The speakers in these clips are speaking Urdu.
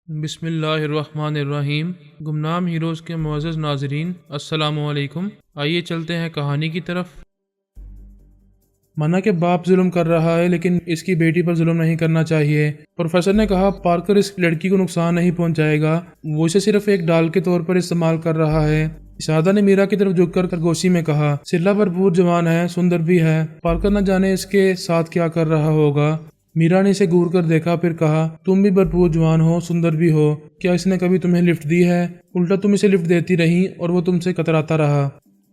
بسم اللہ الرحمن الرحیم۔ گمنام ہیروز کے معزز ناظرین، السلام علیکم۔ آئیے چلتے ہیں کہانی کی طرف۔ مانا کہ باپ ظلم کر رہا ہے لیکن اس کی بیٹی پر ظلم نہیں کرنا چاہیے۔ پروفیسر نے کہا پارکر اس لڑکی کو نقصان نہیں پہنچائے گا، وہ اسے صرف ایک ڈال کے طور پر استعمال کر رہا ہے۔ شادہ نے میرا کی طرف جھک کر خرگوشی میں کہا، سرلا بھرپور جوان ہے، سندر بھی ہے، پارکر نہ جانے اس کے ساتھ کیا کر رہا ہوگا۔ میرا نے اسے گور کر دیکھا، پھر کہا، تم بھی بھرپور جوان ہو، سندر بھی ہو، کیا اس نے کبھی تمہیں لفٹ دی ہے؟ الٹا تم اسے لفٹ دیتی رہی اور وہ تم سے کتراتا رہا۔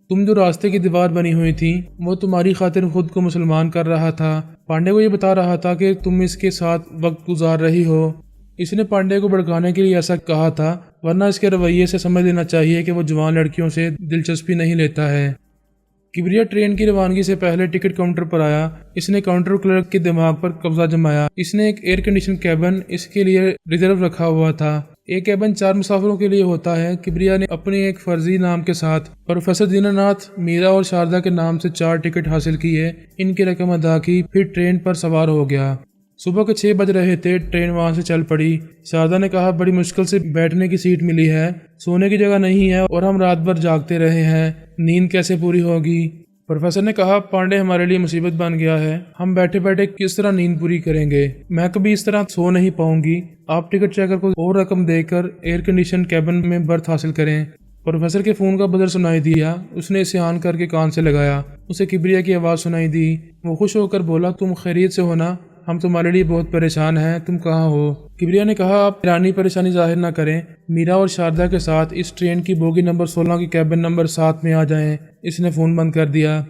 تم جو راستے کی دیوار بنی ہوئی تھی وہ تمہاری خاطر خود کو مسلمان کر رہا تھا۔ پانڈے کو یہ بتا رہا تھا کہ تم اس کے ساتھ وقت گزار رہی ہو۔ اس نے پانڈے کو بھڑکانے کے لیے ایسا کہا تھا، ورنہ اس کے رویے سے سمجھ لینا چاہیے کہ وہ جوان لڑکیوں سے دلچسپی نہیں لیتا ہے۔ کبریا ٹرین کی روانگی سے پہلے ٹکٹ کاؤنٹر پر آیا۔ اس نے کاؤنٹر کلرک کے دماغ پر قبضہ جمایا۔ اس نے ایک ایئر کنڈیشن کیبن اس کے لیے ریزرو رکھا ہوا تھا۔ ایک کیبن 4 مسافروں کے لیے ہوتا ہے۔ کبریا نے اپنے ایک فرضی نام کے ساتھ پروفیسر دینا ناتھ، میرا اور شاردا کے نام سے 4 ٹکٹ حاصل کیے، ان کی رقم ادا کی، پھر ٹرین پر سوار ہو گیا۔ صبح کے 6 بج رہے تھے، ٹرین وہاں سے چل پڑی۔ شاردا نے کہا، بڑی مشکل سے بیٹھنے کی سیٹ ملی ہے، سونے کی جگہ نہیں ہے اور ہم رات بھر جاگتے رہے ہیں، نیند کیسے پوری ہوگی؟ پروفیسر نے کہا، پانڈے ہمارے لیے مصیبت بن گیا ہے، ہم بیٹھے بیٹھے کس طرح نیند پوری کریں گے؟ میں کبھی اس طرح سو نہیں پاؤں گی۔ آپ ٹکٹ چیکر کو اور رقم دے کر ایئر کنڈیشن کیبن میں برتھ حاصل کریں۔ پروفیسر کے فون کا بزر سنائی دیا۔ اس نے اسے آن کر کے کان سے لگایا۔ اسے کبریا کی آواز سنائی دی۔ وہ خوش ہو کر بولا، تم خیریت سے ہو نا؟ ہم تمہارے لیے بہت پریشان ہیں، تم کہاں ہو؟ کبریا نے کہا، آپ ایرانی پریشانی ظاہر نہ کریں، میرا اور شاردا کے ساتھ اس ٹرین کی بوگی نمبر 16 کی کیبن نمبر 7 میں آ جائیں۔ اس نے فون بند کر دیا۔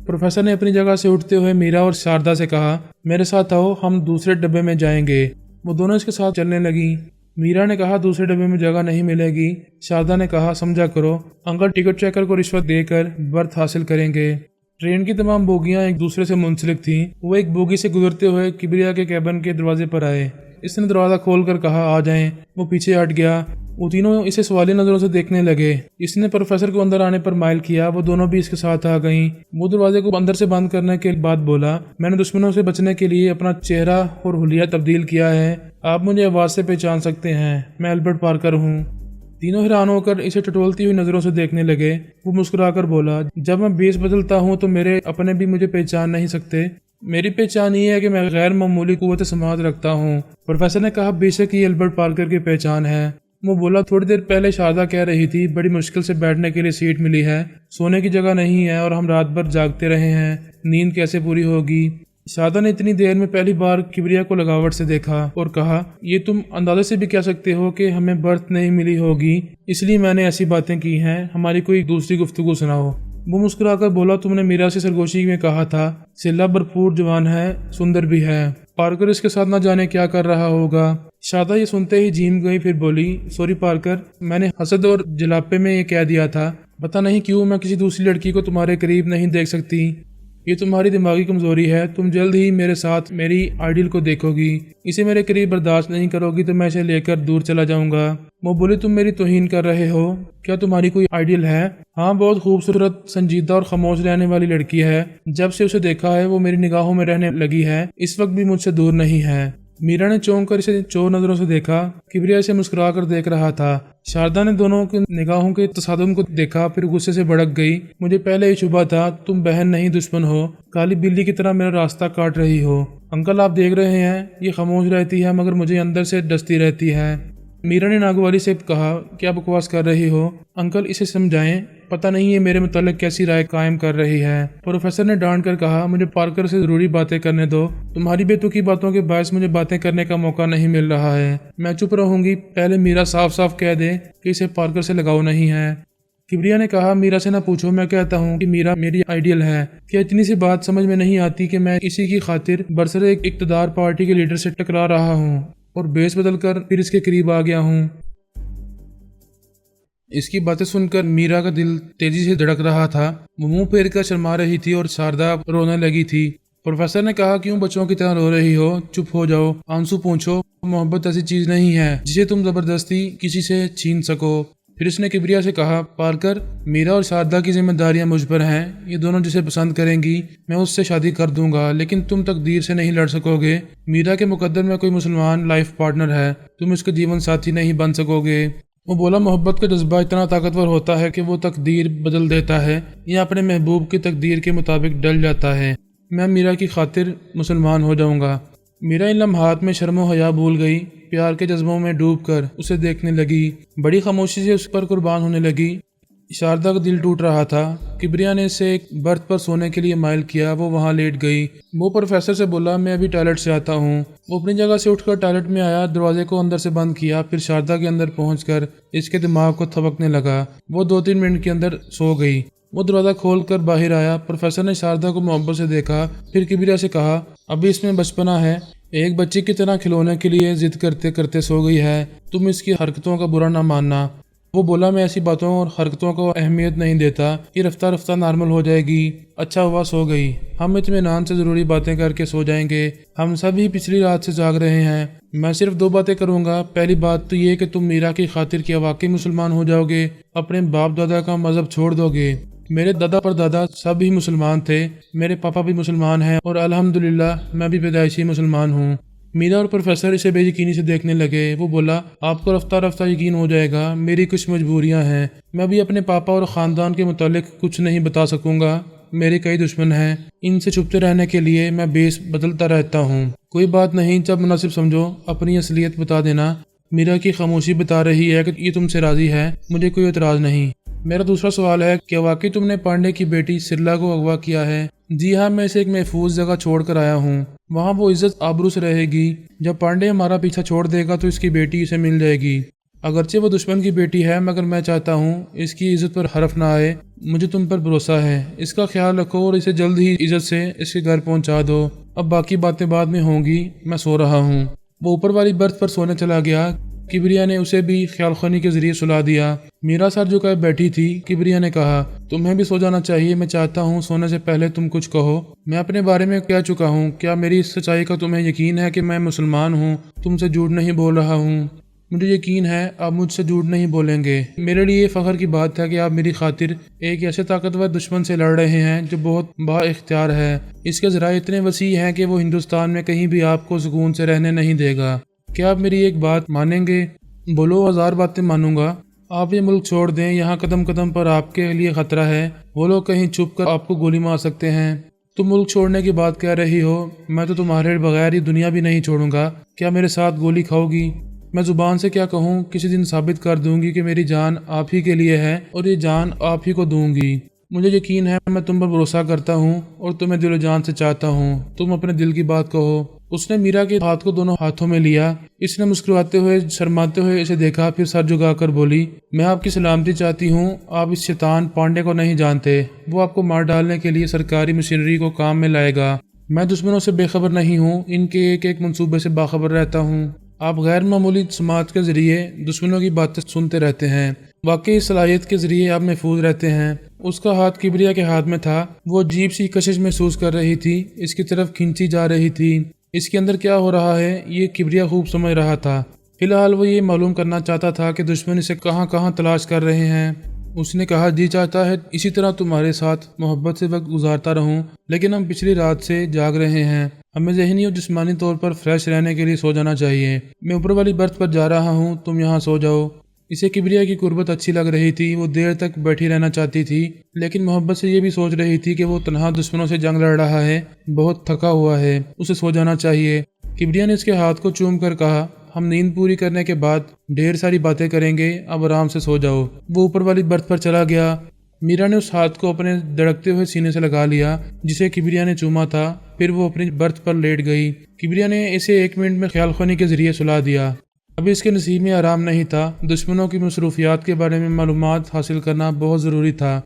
پروفیسر نے اپنی جگہ سے اٹھتے ہوئے میرا اور شاردا سے کہا، میرے ساتھ آؤ، ہم دوسرے ڈبے میں جائیں گے۔ وہ دونوں اس کے ساتھ چلنے لگیں۔ میرا نے کہا، دوسرے ڈبے میں جگہ نہیں ملے گی۔ شاردا نے کہا، سمجھا کرو، انکل ٹکٹ چیکر کو رشوت دے کر برتھ حاصل کریں گے۔ ٹرین کی تمام بوگیاں ایک دوسرے سے منسلک تھیں۔ وہ ایک بوگی سے گزرتے ہوئے کبریا کے کیبن کے دروازے پر آئے۔ اس نے دروازہ کھول کر کہا، آ جائیں۔ وہ پیچھے ہٹ گیا۔ وہ تینوں اسے سوالی نظروں سے دیکھنے لگے۔ اس نے پروفیسر کو اندر آنے پر مائل کیا۔ وہ دونوں بھی اس کے ساتھ آ گئیں۔ وہ دروازے کو اندر سے بند کرنے کے بعد بولا، میں نے دشمنوں سے بچنے کے لیے اپنا چہرہ اور حلیہ تبدیل کیا ہے، آپ مجھے آواز سے پہچان سکتے ہیں، میں البرٹ پارکر ہوں۔ تینوں حیران ہو کر اسے ٹٹولتی ہوئی نظروں سے دیکھنے لگے۔ وہ مسکرا کر بولا، جب میں بیس بدلتا ہوں تو میرے اپنے بھی مجھے پہچان نہیں سکتے، میری پہچان یہ ہے کہ میں غیر معمولی قوت سماعت رکھتا ہوں۔ پروفیسر نے کہا، بے شک یہ البرٹ پارکر کی پہچان ہے۔ وہ بولا، تھوڑی دیر پہلے شاردا کہہ رہی تھی، بڑی مشکل سے بیٹھنے کے لیے سیٹ ملی ہے، سونے کی جگہ نہیں ہے اور ہم رات بھر جاگتے رہے ہیں، نیند کیسے پوری ہوگی؟ شاردا نے اتنی دیر میں پہلی بار کبریا کو لگاوٹ سے دیکھا اور کہا، یہ تم اندازے سے بھی کہہ سکتے ہو کہ ہمیں برتھ نہیں ملی ہوگی، اس لیے میں نے ایسی باتیں کی ہیں، ہماری کوئی دوسری گفتگو سناؤ۔ وہ مسکرا کر بولا، تم نے میرا سے سرگوشی میں کہا تھا، سرلا بھرپور جوان ہے، سندر بھی ہے، پارکر اس کے ساتھ نہ جانے کیا کر رہا ہوگا۔ شاردا یہ سنتے ہی جھیم گئی، پھر بولی، سوری پارکر، میں نے حسد اور جلاپے میں یہ کہہ دیا تھا، پتہ نہیں کیوں میں کسی دوسری لڑکی کو تمہارے قریب نہیں دیکھ سکتی، یہ تمہاری دماغی کمزوری ہے، تم جلد ہی میرے ساتھ میری آئیڈیل کو دیکھو گی، اسے میرے قریب برداشت نہیں کرو گی تو میں اسے لے کر دور چلا جاؤں گا۔ وہ بولی، تم میری توہین کر رہے ہو، کیا تمہاری کوئی آئیڈیل ہے؟ ہاں، بہت خوبصورت، سنجیدہ اور خاموش رہنے والی لڑکی ہے، جب سے اسے دیکھا ہے وہ میری نگاہوں میں رہنے لگی ہے، اس وقت بھی مجھ سے دور نہیں ہے۔ میرا نے چونک کر اسے چور نظروں سے دیکھا۔ کبریا اسے مسکرا کر دیکھ رہا تھا۔ شاردا نے دونوں کی نگاہوں کے تصادم کو دیکھا، پھر غصے سے بھڑک گئی، مجھے پہلے ہی شبہ تھا، تم بہن نہیں دشمن ہو، کالی بلی کی طرح میرا راستہ کاٹ رہی ہو۔ انکل آپ دیکھ رہے ہیں، یہ خاموش رہتی ہے مگر مجھے اندر سے ڈستی رہتی ہے۔ میرا نے ناگواری سے کہا، کیا بکواس کر رہی ہو؟ انکل اسے سمجھائیں، پتہ نہیں یہ میرے متعلق کیسی رائے قائم کر رہی ہے۔ پروفیسر نے ڈانٹ کر کہا، مجھے پارکر سے ضروری باتیں کرنے دو، تمہاری بے تکی باتوں کے باعث مجھے باتیں کرنے کا موقع نہیں مل رہا ہے، میں چپ رہوں گی، پہلے میرا صاف صاف کہہ دے کہ اسے پارکر سے لگاؤ نہیں ہے۔ کبریا نے کہا، میرا سے نہ پوچھو، میں کہتا ہوں کہ میرا میری آئیڈیل ہے، کیا اتنی سی بات سمجھ میں نہیں آتی کہ میں اسی کی خاطر برسر ایک اقتدار پارٹی کے لیڈر سے ٹکرا رہا ہوں اور بیس بدل کر پھر اس کے قریب آ گیا ہوں۔ اس کی باتیں سن کر میرا کا دل تیزی سے دھڑک رہا تھا۔ وہ منہ پھیر کر شرما رہی تھی اور شاردا رونے لگی تھی۔ پروفیسر نے کہا، کیوں بچوں کی طرح رو رہی ہو؟ چپ ہو جاؤ، آنسو پونچھو، محبت ایسی چیز نہیں ہے جسے تم زبردستی کسی سے چھین سکو۔ پھر اس نے کبریا سے کہا، پارکر، میرا اور شاردا کی ذمہ داریاں مجھ پر ہیں، یہ دونوں جسے پسند کریں گی میں اس سے شادی کر دوں گا، لیکن تم تقدیر سے نہیں لڑ سکو گے۔ میرا کے مقدر میں کوئی مسلمان لائف پارٹنر ہے، تم اس کے جیون ساتھی نہیں بن سکو گے۔ وہ بولا، محبت کا جذبہ اتنا طاقتور ہوتا ہے کہ وہ تقدیر بدل دیتا ہے یا اپنے محبوب کی تقدیر کے مطابق ڈل جاتا ہے۔ میں میرا کی خاطر مسلمان ہو جاؤں گا۔ میرا ان لمحات میں شرم و حیا بھول گئی، پیار کے جذبوں میں ڈوب کر اسے دیکھنے لگی، بڑی خاموشی سے اس پر قربان ہونے لگی۔ شاردا کا دل ٹوٹ رہا تھا۔ کبریا نے اسے ایک برتھ پر سونے کے لیے مائل کیا، وہ وہاں لیٹ گئی۔ وہ پروفیسر سے بولا، میں ابھی ٹوائلٹ سے آتا ہوں۔ وہ اپنی جگہ سے اٹھ کر ٹوائلٹ میں آیا، دروازے کو اندر سے بند کیا، پھر شاردا کے اندر پہنچ کر اس کے دماغ کو تھپکنے لگا۔ وہ 2-3 منٹ کے اندر سو گئی۔ وہ دروازہ کھول کر باہر آیا۔ پروفیسر نے شاردا کو محبت سے دیکھا، پھر کبریا سے کہا، ابھی اس میں بچپنا ہے، ایک بچے کی طرح کھلونے کے لیے ضد کرتے کرتے سو گئی ہے، تم اس کی حرکتوں کا برا نہ ماننا۔ وہ بولا، میں ایسی باتوں اور حرکتوں کو اہمیت نہیں دیتا، یہ رفتہ رفتہ نارمل ہو جائے گی۔ اچھا ہوا سو گئی، ہم اطمینان سے ضروری باتیں کر کے سو جائیں گے۔ ہم سب ہی پچھلی رات سے جاگ رہے ہیں۔ میں صرف 2 باتیں کروں گا۔ پہلی بات تو یہ کہ تم میرا کی خاطر کیا واقعی مسلمان ہو جاؤ گے، اپنے باپ دادا کا مذہب چھوڑ دو گے۔ میرے دادا پر دادا سب ہی مسلمان تھے، میرے پاپا بھی مسلمان ہیں اور الحمدللہ میں بھی پیدائشی مسلمان ہوں۔ میرا اور پروفیسر اسے بے یقینی سے دیکھنے لگے۔ وہ بولا، آپ کو رفتہ رفتہ یقین ہو جائے گا، میری کچھ مجبوریاں ہیں، میں بھی اپنے پاپا اور خاندان کے متعلق کچھ نہیں بتا سکوں گا، میرے کئی دشمن ہیں، ان سے چھپتے رہنے کے لیے میں بیس بدلتا رہتا ہوں۔ کوئی بات نہیں، جب مناسب سمجھو اپنی اصلیت بتا دینا۔ میرا کی خاموشی بتا رہی ہے کہ یہ تم سے راضی ہے، مجھے کوئی اعتراض نہیں۔ میرا دوسرا سوال ہے، کیا واقعی تم نے پانڈے کی بیٹی سرلا کو اغوا کیا ہے؟ جی ہاں، میں اسے ایک محفوظ جگہ چھوڑ کر آیا ہوں، وہاں وہ عزت آبرو سے رہے گی۔ جب پانڈے ہمارا پیچھا چھوڑ دے گا تو اس کی بیٹی اسے مل جائے گی۔ اگرچہ وہ دشمن کی بیٹی ہے، مگر میں چاہتا ہوں اس کی عزت پر حرف نہ آئے۔ مجھے تم پر بھروسہ ہے، اس کا خیال رکھو اور اسے جلد ہی عزت سے اس کے گھر پہنچا دو۔ اب باقی باتیں بعد میں ہوں گی، میں سو رہا ہوں۔ وہ اوپر والی برتھ پر سونے چلا گیا۔ کبریا نے اسے بھی خیال خوانی کے ذریعے سلا دیا۔ میرا سر جھکائے بیٹھی تھی۔ کبریا نے کہا، تمہیں بھی سو جانا چاہیے، میں چاہتا ہوں سونے سے پہلے تم کچھ کہو۔ میں اپنے بارے میں کہہ چکا ہوں، کیا میری اس سچائی کا تمہیں یقین ہے کہ میں مسلمان ہوں، تم سے جھوٹ نہیں بول رہا ہوں؟ مجھے یقین ہے آپ مجھ سے جھوٹ نہیں بولیں گے۔ میرے لیے یہ فخر کی بات ہے کہ آپ میری خاطر ایک ایسے طاقتور دشمن سے لڑ رہے ہیں جو بہت با اختیار ہے۔ اس کے ذرائع اتنے وسیع ہیں کہ وہ ہندوستان میں کہیں بھی آپ کو سکون سے رہنے نہیں دے گا۔ کیا آپ میری ایک بات مانیں گے؟ بولو، 1000 باتیں مانوں گا۔ آپ یہ ملک چھوڑ دیں، یہاں قدم قدم پر آپ کے لیے خطرہ ہے، وہ لوگ کہیں چھپ کر آپ کو گولی مار سکتے ہیں۔ تم ملک چھوڑنے کی بات کہہ رہی ہو، میں تو تمہارے بغیر یہ دنیا بھی نہیں چھوڑوں گا۔ کیا میرے ساتھ گولی کھاؤ گی؟ میں زبان سے کیا کہوں، کسی دن ثابت کر دوں گی کہ میری جان آپ ہی کے لیے ہے اور یہ جان آپ ہی کو دوں گی۔ مجھے یقین ہے، میں تم پر بھروسہ کرتا ہوں اور تمہیں دل و جان سے چاہتا ہوں۔ تم اپنے دل کی بات کہو۔ اس نے میرا کے ہاتھ کو دونوں ہاتھوں میں لیا۔ اس نے مسکراتے ہوئے شرماتے ہوئے اسے دیکھا، پھر سر جھکا کر بولی، میں آپ کی سلامتی چاہتی ہوں۔ آپ اس شیطان پانڈے کو نہیں جانتے، وہ آپ کو مار ڈالنے کے لیے سرکاری مشینری کو کام میں لائے گا۔ میں دشمنوں سے بے خبر نہیں ہوں، ان کے ایک ایک منصوبے سے باخبر رہتا ہوں۔ آپ غیر معمولی سماعت کے ذریعے دشمنوں کی باتیں سنتے رہتے ہیں، واقعی صلاحیت کے ذریعے آپ محفوظ رہتے ہیں۔ اس کا ہاتھ کبریا کے ہاتھ میں تھا۔ وہ عجیب سی کشش محسوس کر رہی تھی، اس کی طرف کھینچی جا رہی تھی۔ اس کے اندر کیا ہو رہا ہے یہ کبریا خوب سمجھ رہا تھا۔ فی الحال وہ یہ معلوم کرنا چاہتا تھا کہ دشمن اسے کہاں کہاں تلاش کر رہے ہیں۔ اس نے کہا، جی چاہتا ہے اسی طرح تمہارے ساتھ محبت سے وقت گزارتا رہوں، لیکن ہم پچھلی رات سے جاگ رہے ہیں، ہمیں ذہنی اور جسمانی طور پر فریش رہنے کے لیے سو جانا چاہیے۔ میں اوپر والی برتھ پر جا رہا ہوں، تم یہاں سو جاؤ۔ اسے کبریا کی قربت اچھی لگ رہی تھی، وہ دیر تک بیٹھی رہنا چاہتی تھی، لیکن محبت سے یہ بھی سوچ رہی تھی کہ وہ تنہا دشمنوں سے جنگ لڑ رہا ہے، بہت تھکا ہوا ہے، اسے سو جانا چاہیے۔ کبریا نے اس کے ہاتھ کو چوم کر کہا، ہم نیند پوری کرنے کے بعد ڈھیر ساری باتیں کریں گے، اب آرام سے سو جاؤ۔ وہ اوپر والی برتھ پر چلا گیا۔ میرا نے اس ہاتھ کو اپنے دھڑکتے ہوئے سینے سے لگا لیا جسے کبریا نے چوما تھا، پھر وہ اپنی برتھ پر لیٹ گئی۔ کبریا نے اسے 1 منٹ میں خیال خوانی کے ذریعے سلا دیا۔ ابھی اس کے نصیب میں آرام نہیں تھا، دشمنوں کی مصروفیات کے بارے میں معلومات حاصل کرنا بہت ضروری تھا۔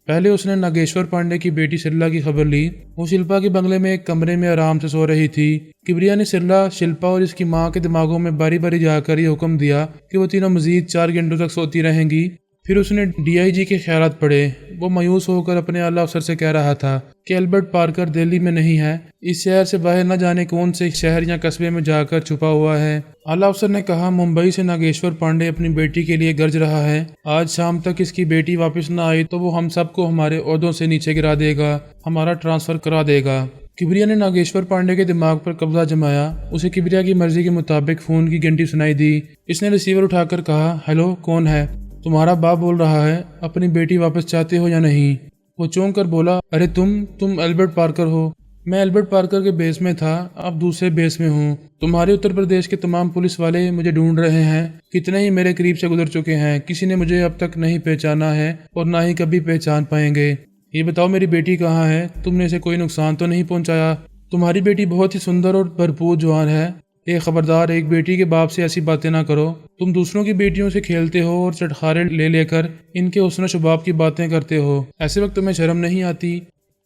پہلے اس نے ناگیشور پانڈے کی بیٹی سرلا کی خبر لی۔ وہ شلپا کے بنگلے میں ایک کمرے میں آرام سے سو رہی تھی۔ کبریا نے سرلا، شلپا اور اس کی ماں کے دماغوں میں باری باری جا کر یہ حکم دیا کہ وہ تینوں مزید 4 گھنٹوں تک سوتی رہیں گی، پھر اس نے DIG کے خیالات پڑھے۔ وہ مایوس ہو کر اپنے اعلیٰ افسر سے کہہ رہا تھا کہ البرٹ پارکر دہلی میں نہیں ہے، اس شہر سے باہر نہ جانے کون سے شہر یا قصبے میں جا کر چھپا ہوا ہے۔ اعلیٰ افسر نے کہا ممبئی سے ناگیشور پانڈے اپنی بیٹی کے لیے گرج رہا ہے، آج شام تک اس کی بیٹی واپس نہ آئی تو وہ ہم سب کو ہمارے عہدوں سے نیچے گرا دے گا، ہمارا ٹرانسفر کرا دے گا۔ کبریا نے ناگیشور پانڈے کے دماغ پر قبضہ جمایا۔ اسے کبریا کی مرضی کے مطابق فون کی گھنٹی سنائی دی۔ اس نے ریسیور اٹھا کر کہا، ہیلو، کون ہے؟ تمہارا باپ بول رہا ہے، اپنی بیٹی واپس چاہتے ہو یا نہیں؟ وہ چونک کر بولا، ارے تم البرٹ پارکر ہو؟ میں البرٹ پارکر کے بیس میں تھا، اب دوسرے بیس میں ہوں۔ تمہارے اتر پردیش کے تمام پولیس والے مجھے ڈھونڈ رہے ہیں، کتنے ہی میرے قریب سے گزر چکے ہیں، کسی نے مجھے اب تک نہیں پہچانا ہے اور نہ ہی کبھی پہچان پائیں گے۔ یہ بتاؤ میری بیٹی کہاں ہے؟ تم نے اسے کوئی نقصان تو نہیں پہنچایا؟ تمہاری بیٹی بہت ہی سندر اور بھرپور جوان ہے۔ خبردار، ایک بیٹی کے باپ سے ایسی باتیں نہ کرو۔ تم دوسروں کی بیٹیوں سے کھیلتے ہو اور چٹخارے لے کر ان کے حسن و شباب کی باتیں کرتے ہو، ایسے وقت تمہیں شرم نہیں آتی؟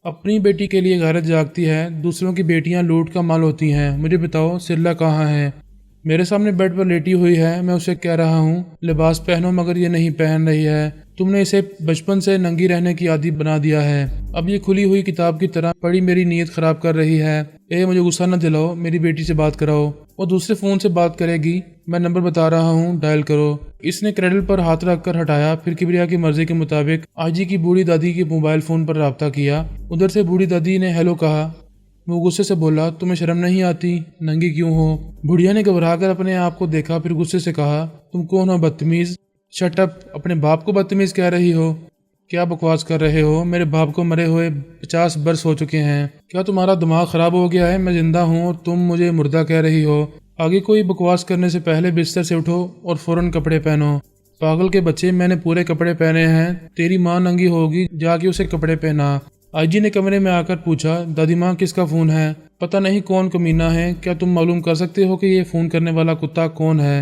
اپنی بیٹی کے لیے غیرت جاگتی ہے، دوسروں کی بیٹیاں لوٹ کا مال ہوتی ہیں۔ مجھے بتاؤ سرلا کہاں ہے؟ میرے سامنے بیڈ پر لیٹی ہوئی ہے، میں اسے کہہ رہا ہوں لباس پہنو مگر یہ نہیں پہن رہی ہے۔ تم نے اسے بچپن سے ننگی رہنے کی عادی بنا دیا ہے، اب یہ کھلی ہوئی کتاب کی طرح پڑھی میری نیت خراب کر رہی ہے۔ مجھے غصہ نہ دلاؤ، میری بیٹی سے بات کراؤ، وہ دوسرے فون سے بات کرے گی، میں نمبر بتا رہا ہوں، ڈائل کرو۔ اس نے کریڈل پر ہاتھ رکھ کر ہٹایا، پھر کبریا کی مرضی کے مطابق آجی کی بوڑھی دادی کے موبائل فون پر رابطہ کیا۔ ادھر سے بوڑھی دادی نے ہیلو کہا۔ وہ غصے سے بولا، تمہیں شرم نہیں آتی؟ ننگی کیوں ہو؟ بڑھیا نے گھبرا کر اپنے آپ کو دیکھا، پھر غصے سے کہا، تم کون ہو بدتمیز؟ شٹ اپ، اپنے باپ کو بدتمیز کہہ رہی ہو؟ کیا بکواس کر رہے ہو؟ میرے باپ کو مرے ہوئے 50 برس ہو چکے ہیں۔ کیا تمہارا دماغ خراب ہو گیا ہے؟ میں زندہ ہوں اور تم مجھے مردہ کہہ رہی ہو۔ آگے کوئی بکواس کرنے سے پہلے بستر سے اٹھو اور فوراً کپڑے پہنو۔ پاگل کے بچے، میں نے پورے کپڑے پہنے ہیں، تیری ماں ننگی ہوگی، جا کے اسے کپڑے پہنا۔ آئی جی نے کمرے میں آ کر پوچھا، دادی ماں کس کا فون ہے؟ پتہ نہیں کون کمینہ ہے، کیا تم معلوم کر سکتے ہو کہ یہ فون کرنے والا کتا کون ہے؟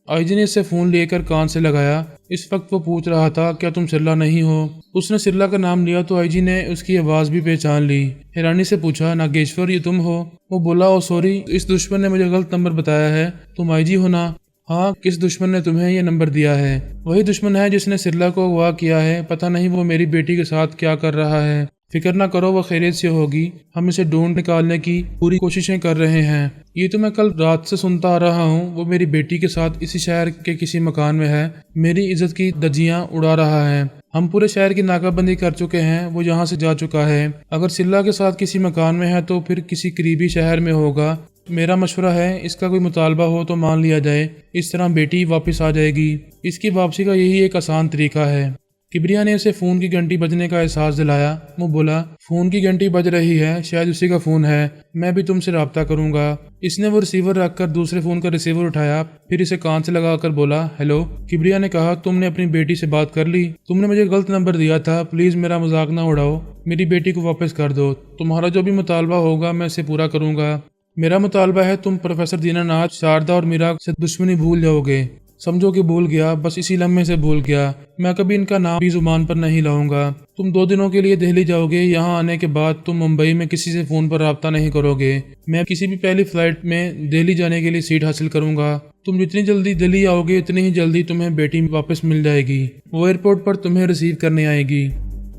آئی جی نے اس سے فون لے کر کان سے لگایا۔ اس وقت وہ پوچھ رہا تھا، کیا تم سرلا نہیں ہو؟ اس نے سرلا کا نام لیا تو آئی جی نے اس کی آواز بھی پہچان لی۔ حیرانی سے پوچھا، ناگیشور یہ تم ہو؟ وہ بولا، او سوری، اس دشمن نے مجھے غلط نمبر بتایا ہے، تم آئی جی ہو نا؟ ہاں، کس دشمن نے تمہیں یہ نمبر دیا ہے؟ وہی دشمن ہے جس نے سرلا کو اغوا کیا ہے، پتہ نہیں وہ میری بیٹی کے ساتھ کیا کر رہا ہے۔ فکر نہ کرو، وہ خیریت سے ہوگی، ہم اسے ڈھونڈ نکالنے کی پوری کوششیں کر رہے ہیں۔ یہ تو میں کل رات سے سنتا آ رہا ہوں، وہ میری بیٹی کے ساتھ اسی شہر کے کسی مکان میں ہے، میری عزت کی دھجیاں اڑا رہا ہے۔ ہم پورے شہر کی ناکہ بندی کر چکے ہیں، وہ یہاں سے جا چکا ہے۔ اگر سرلا کے ساتھ کسی مکان میں ہے تو پھر کسی قریبی شہر میں ہوگا۔ میرا مشورہ ہے، اس کا کوئی مطالبہ ہو تو مان لیا جائے، اس طرح بیٹی واپس آ جائے گی۔ اس کی واپسی کا یہی ایک آسان طریقہ ہے۔ کبریا نے اسے فون کی گھنٹی بجنے کا احساس دلایا۔ وہ بولا، فون کی گھنٹی بج رہی ہے، شاید اسی کا فون ہے، میں بھی تم سے رابطہ کروں گا۔ اس نے وہ ریسیور رکھ کر دوسرے فون کا ریسیور اٹھایا، پھر اسے کان سے لگا کر بولا، ہیلو۔ کبریا نے کہا، تم نے اپنی بیٹی سے بات کر لی؟ تم نے مجھے غلط نمبر دیا تھا، پلیز میرا مذاق نہ اڑاؤ، میری بیٹی کو واپس کر دو، تمہارا جو بھی مطالبہ ہوگا میں اسے پورا کروں گا۔ میرا مطالبہ ہے تم پروفیسر دینا ناتھ، شاردا اور میرا سے دشمنی بھول جاؤ گے۔ سمجھو کہ بھول گیا، بس اسی لمحے سے بھول گیا، میں کبھی ان کا نام بھی زبان پر نہیں لاؤں گا۔ تم 2 دنوں کے لیے دہلی جاؤ گے، یہاں آنے کے بعد تم ممبئی میں کسی سے فون پر رابطہ نہیں کرو گے۔ میں کسی بھی پہلی فلائٹ میں دہلی جانے کے لیے سیٹ حاصل کروں گا۔ تم جتنی جلدی دہلی آؤ گے اتنی ہی جلدی تمہیں بیٹی واپس مل جائے گی، وہ ایئرپورٹ پر تمہیں ریسیو کرنے آئے گی۔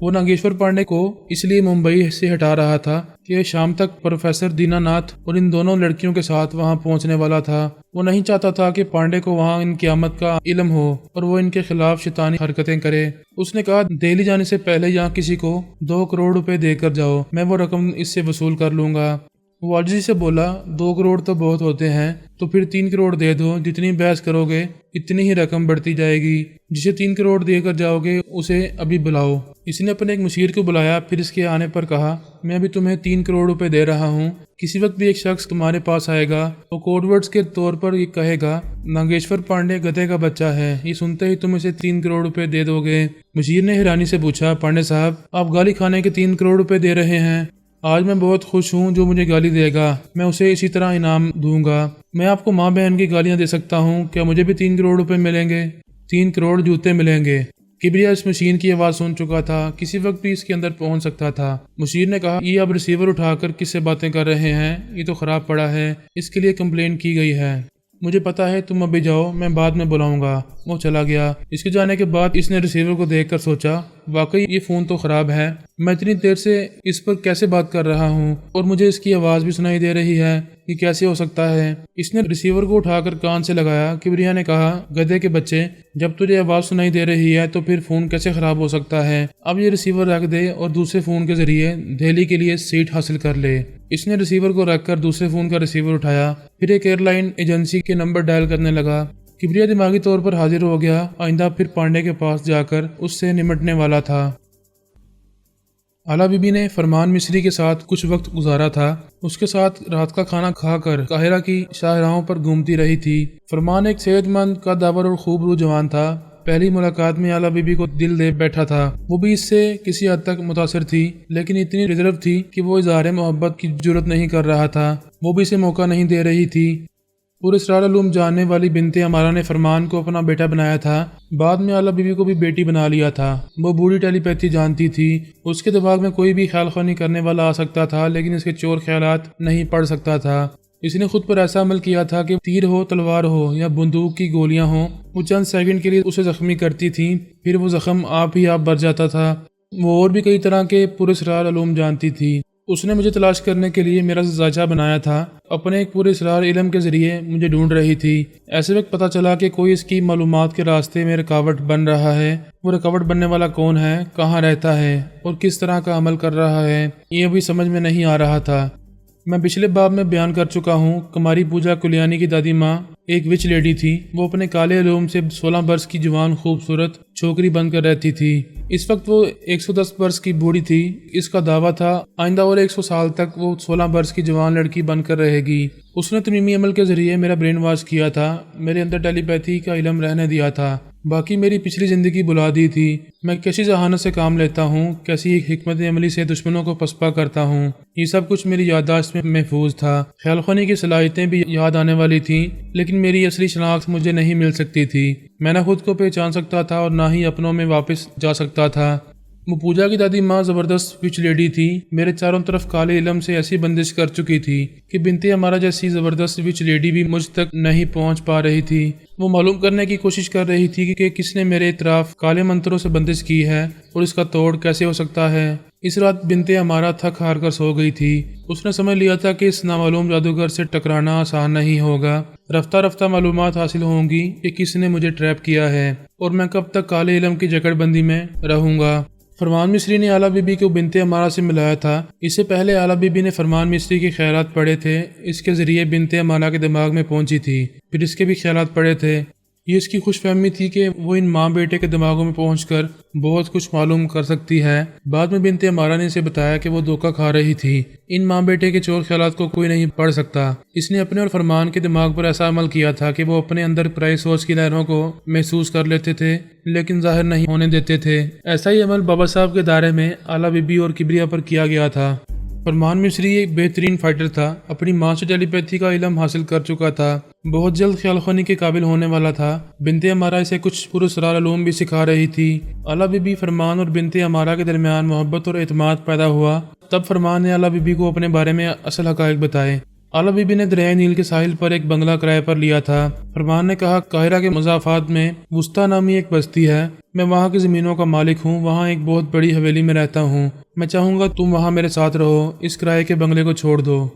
وہ ناگیشور پانڈے کو اس لیے ممبئی سے ہٹا رہا تھا کہ شام تک پروفیسر دینا ناتھ اور ان دونوں لڑکیوں کے ساتھ وہاں پہنچنے والا تھا۔ وہ نہیں چاہتا تھا کہ پانڈے کو وہاں ان قیامت کا علم ہو اور وہ ان کے خلاف شیطانی حرکتیں کرے۔ اس نے کہا، دہلی جانے سے پہلے یہاں کسی کو 2 کروڑ روپے دے کر جاؤ، میں وہ رقم اس سے وصول کر لوں گا۔ وہ عاجزی سے بولا، 2 کروڑ تو بہت ہوتے ہیں، تو پھر 3 کروڑ دے دو، جتنی بحث کرو گے اتنی ہی رقم بڑھتی جائے گی۔ جسے 3 کروڑ دے کر جاؤ گے اسے ابھی بلاؤ۔ اس نے اپنے ایک مشیر کو بلایا، پھر اس کے آنے پر کہا، میں ابھی تمہیں 3 کروڑ روپے دے رہا ہوں، کسی وقت بھی ایک شخص تمہارے پاس آئے گا تو کوڈ ورڈز کے طور پر یہ کہے گا، ناگیشور پانڈے گدھے کا بچہ ہے، یہ سنتے ہی تم اسے 3 کروڑ روپے دے دو گے۔ مشیر نے حیرانی سے پوچھا، پانڈے صاحب، آپ گالی کھانے کے 3 کروڑ روپے دے رہے ہیں؟ آج میں بہت خوش ہوں، جو مجھے گالی دے گا میں اسے اسی طرح انعام دوں گا۔ میں آپ کو ماں بہن کی گالیاں دے سکتا ہوں، کیا مجھے بھی 3 کروڑ روپے ملیں گے؟ 3 کروڑ جوتے ملیں گے۔ کبریا اس مشین کی آواز سن چکا تھا، کسی وقت بھی اس کے اندر پہنچ سکتا تھا۔ مشیر نے کہا، یہ اب ریسیور اٹھا کر کس سے باتیں کر رہے ہیں؟ یہ تو خراب پڑا ہے، اس کے لیے کمپلین کی گئی ہے۔ مجھے پتا ہے، تم ابھی جاؤ، میں بعد میں بلاؤں گا۔ وہ چلا گیا۔ اس کے جانے کے بعد اس نے ریسیور کو دیکھ کر سوچا واقعی یہ فون تو خراب ہے، میں اتنی دیر سے اس پر کیسے بات کر رہا ہوں اور مجھے اس کی آواز بھی سنائی دے رہی ہے، یہ کیسے ہو سکتا ہے؟ اس نے ریسیور کو اٹھا کر کان سے لگایا۔ کبریا نے کہا گدھے کے بچے، جب تجھے آواز سنائی دے رہی ہے تو پھر فون کیسے خراب ہو سکتا ہے؟ اب یہ ریسیور رکھ دے اور دوسرے فون کے ذریعے دہلی کے لیے سیٹ حاصل کر لے۔ اس نے ریسیور کو رکھ کر دوسرے فون کا ریسیور اٹھایا، پھر ایک ایئر لائن ایجنسی کے نمبر ڈائل کرنے لگا۔ کبریا دماغی طور پر حاضر ہو گیا، آئندہ پھر پانڈے کے پاس جا کر اس سے نمٹنے والا تھا۔ آلا بی بی نے فرمان مصری کے ساتھ کچھ وقت گزارا تھا، اس کے ساتھ رات کا کھانا کھا کر قاہرہ کی شاہراہوں پر گھومتی رہی تھی۔ فرمان ایک صحت مند، قدآور اور خوب روح جوان تھا۔ پہلی ملاقات میں آلا بی بی کو دل دے بیٹھا تھا۔ وہ بھی اس سے کسی حد تک متاثر تھی، لیکن اتنی ریزرو تھی کہ وہ اظہار محبت کی جرت نہیں کر رہا تھا۔ وہ بھی اسے موقع نہیں دے رہی تھی۔ پراسرار علوم جاننے والی بنت امارہ نے فرمان کو اپنا بیٹا بنایا تھا، بعد میں آلا بی بی کو بھی بیٹی بنا لیا تھا۔ وہ بوڑھی ٹیلی پیتھی جانتی تھی، اس کے دماغ میں کوئی بھی خیال خوانی کرنے والا آ سکتا تھا، لیکن اس کے چور خیالات نہیں پڑھ سکتا تھا۔ اس نے خود پر ایسا عمل کیا تھا کہ تیر ہو، تلوار ہو یا بندوق کی گولیاں ہوں، وہ چند سیکنڈ کے لیے اسے زخمی کرتی تھیں، پھر وہ زخم آپ ہی آپ بھر جاتا تھا۔ وہ اور بھی کئی طرح کے پراسرار علوم جانتی تھی۔ اس نے مجھے تلاش کرنے کے لیے میرا زائچہ بنایا تھا، اپنے ایک پورے اسرار علم کے ذریعے مجھے ڈھونڈ رہی تھی۔ ایسے وقت پتہ چلا کہ کوئی اس کی معلومات کے راستے میں رکاوٹ بن رہا ہے۔ وہ رکاوٹ بننے والا کون ہے، کہاں رہتا ہے اور کس طرح کا عمل کر رہا ہے، یہ ابھی سمجھ میں نہیں آ رہا تھا۔ میں پچھلے باب میں بیان کر چکا ہوں، کماری پوجا کلیانی کی دادی ماں ایک وچ لیڈی تھی۔ وہ اپنے کالے علوم سے 16 برس کی جوان خوبصورت چھوکری بن کر رہتی تھی۔ اس وقت وہ 110 برس کی بوڑھی تھی۔ اس کا دعویٰ تھا آئندہ اور 100 سال تک وہ 16 برس کی جوان لڑکی بن کر رہے گی۔ اس نے تمیمی عمل کے ذریعے میرا برین واش کیا تھا، میرے اندر ٹیلی پیتھی کا علم رہنے دیا تھا، باقی میری پچھلی زندگی بلا دی تھی۔ میں کیسی ذہانت سے کام لیتا ہوں، کیسی حکمت عملی سے دشمنوں کو پسپا کرتا ہوں، یہ سب کچھ میری یادداشت میں محفوظ تھا۔ خیال خوانی کی صلاحیتیں بھی یاد آنے والی تھیں، لیکن میری اصلی شناخت مجھے نہیں مل سکتی تھی۔ میں نہ خود کو پہچان سکتا تھا اور نہ ہی اپنوں میں واپس جا سکتا تھا۔ وہ پوجا کی دادی ماں زبردست وچ لیڈی تھی، میرے چاروں طرف کالے علم سے ایسی بندش کر چکی تھی کہ بنت ہمارا جیسی زبردست وچ لیڈی بھی مجھ تک نہیں پہنچ پا رہی تھی۔ وہ معلوم کرنے کی کوشش کر رہی تھی کہ کس نے میرے اطراف کالے منتروں سے بندش کی ہے اور اس کا توڑ کیسے ہو سکتا ہے۔ اس رات بنت ہمارا تھک ہار کر سو گئی تھی۔ اس نے سمجھ لیا تھا کہ اس نامعلوم جادوگر سے ٹکرانا آسان نہیں ہوگا۔ رفتہ رفتہ معلومات حاصل ہوں گی کہ کس نے مجھے ٹریپ کیا ہے اور میں کب تک کالے علم کی جکڑ بندی میں رہوں گا۔ فرمان مصری نے آلا بی بی کو بنت امارہ سے ملایا تھا۔ اس سے پہلے آلا بی بی نے فرمان مصری کے خیالات پڑھے تھے، اس کے ذریعے بنت امارہ کے دماغ میں پہنچی تھی، پھر اس کے بھی خیالات پڑھے تھے۔ یہ اس کی خوش فہمی تھی کہ وہ ان ماں بیٹے کے دماغوں میں پہنچ کر بہت کچھ معلوم کر سکتی ہے۔ بعد میں بنت امارہ نے اسے بتایا کہ وہ دھوکہ کھا رہی تھی، ان ماں بیٹے کے چور خیالات کو کوئی نہیں پڑھ سکتا۔ اس نے اپنے اور فرمان کے دماغ پر ایسا عمل کیا تھا کہ وہ اپنے اندر پرائی سوچ کی لہروں کو محسوس کر لیتے تھے، لیکن ظاہر نہیں ہونے دیتے تھے۔ ایسا ہی عمل بابا صاحب کے دائرے میں آلا بی بی اور کبریا پر کیا گیا تھا۔ فرمان مصری ایک بہترین فائٹر تھا، اپنی ماں سے ٹیلی پیتھی کا علم حاصل کر چکا تھا، بہت جلد خیال خوانی کے قابل ہونے والا تھا۔ بنت امارہ اسے کچھ پراسرار علوم بھی سکھا رہی تھی۔ آلا بی بی، فرمان اور بنت امارہ کے درمیان محبت اور اعتماد پیدا ہوا۔ تب فرمان نے آلا بی بی کو اپنے بارے میں اصل حقائق بتائے۔ آلا بی بی نے دریائے نیل کے ساحل پر ایک بنگلہ کرائے پر لیا تھا۔ فرمان نے کہا قاہرہ کے مضافات میں وسطیٰ نامی ایک بستی ہے، میں وہاں کی زمینوں کا مالک ہوں، وہاں ایک بہت بڑی حویلی میں رہتا ہوں، میں چاہوں گا تم وہاں میرے ساتھ رہو، اس کرائے کے بنگلے کو چھوڑ دو۔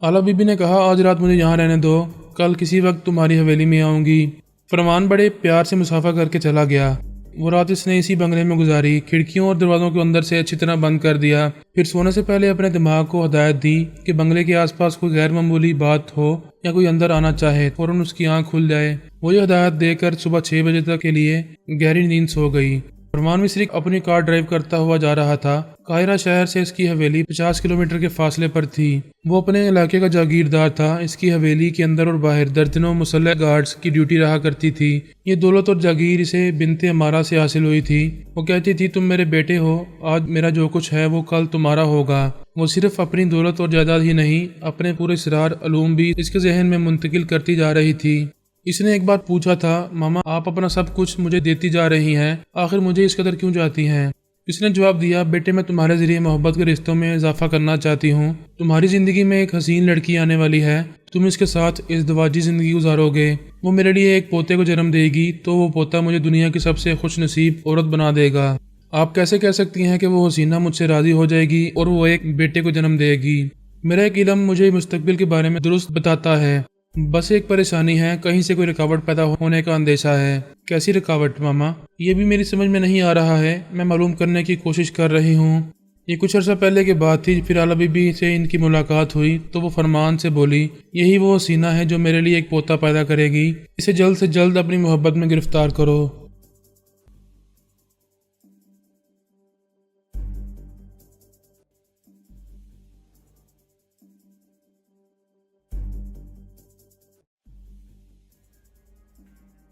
آلا بی بی نے کہا آج رات مجھے یہاں رہنے دو، کل کسی وقت تمہاری حویلی میں آؤں گی۔ فرمان بڑے پیار سے مسافہ کر کے چلا گیا۔ وہ رات اس نے اسی بنگلے میں گزاری، کھڑکیوں اور دروازوں کو اندر سے اچھی طرح بند کر دیا، پھر سونے سے پہلے اپنے دماغ کو ہدایت دی کہ بنگلے کے آس پاس کوئی غیر معمولی بات ہو یا کوئی اندر آنا چاہے فوراً اس کی آنکھ کھل جائے۔ وہ یہ ہدایت دے کر صبح 6 بجے تک کے لیے گہری نیند سو گئی۔ فرمان مصری اپنی کار ڈرائیو کرتا ہوا جا رہا تھا۔ قاہرہ شہر سے اس کی حویلی 50 کلومیٹر کے فاصلے پر تھی۔ وہ اپنے علاقے کا جاگیردار تھا۔ اس کی حویلی کے اندر اور باہر درجنوں مسلح گارڈز کی ڈیوٹی رہا کرتی تھی۔ یہ دولت اور جاگیر اسے بنت امارہ سے حاصل ہوئی تھی۔ وہ کہتی تھی تم میرے بیٹے ہو، آج میرا جو کچھ ہے وہ کل تمہارا ہوگا۔ وہ صرف اپنی دولت اور جائیداد ہی نہیں، اپنے پورے اسرار علوم بھی اس کے ذہن میں منتقل کرتی جا رہی تھی۔ اس نے ایک بار پوچھا تھا ماما آپ اپنا سب کچھ مجھے دیتی جا رہی ہیں، آخر مجھے اس قدر کیوں جاتی ہیں؟ اس نے جواب دیا، بیٹے میں تمہارے ذریعے محبت کے رشتوں میں اضافہ کرنا چاہتی ہوں۔ تمہاری زندگی میں ایک حسین لڑکی آنے والی ہے، تم اس کے ساتھ ازدواجی زندگی گزارو گے۔ وہ میرے لیے ایک پوتے کو جنم دے گی تو وہ پوتا مجھے دنیا کی سب سے خوش نصیب عورت بنا دے گا۔ آپ کیسے کہہ سکتی ہیں کہ وہ حسینہ مجھ سے راضی ہو جائے گی اور وہ ایک بیٹے کو جنم دے گی؟ میرا ایک علم مجھے مستقبل کے بارے میں درست بتاتا ہے، بس ایک پریشانی ہے، کہیں سے کوئی رکاوٹ پیدا ہونے کا اندیشہ ہے۔ کیسی رکاوٹ ماما؟ یہ بھی میری سمجھ میں نہیں آ رہا ہے، میں معلوم کرنے کی کوشش کر رہی ہوں۔ یہ کچھ عرصہ پہلے کی بات تھی، پھر اعلیٰ بی بی سے ان کی ملاقات ہوئی تو وہ فرمان سے بولی، یہی وہ حسینہ ہے جو میرے لیے ایک پوتا پیدا کرے گی، اسے جلد سے جلد اپنی محبت میں گرفتار کرو۔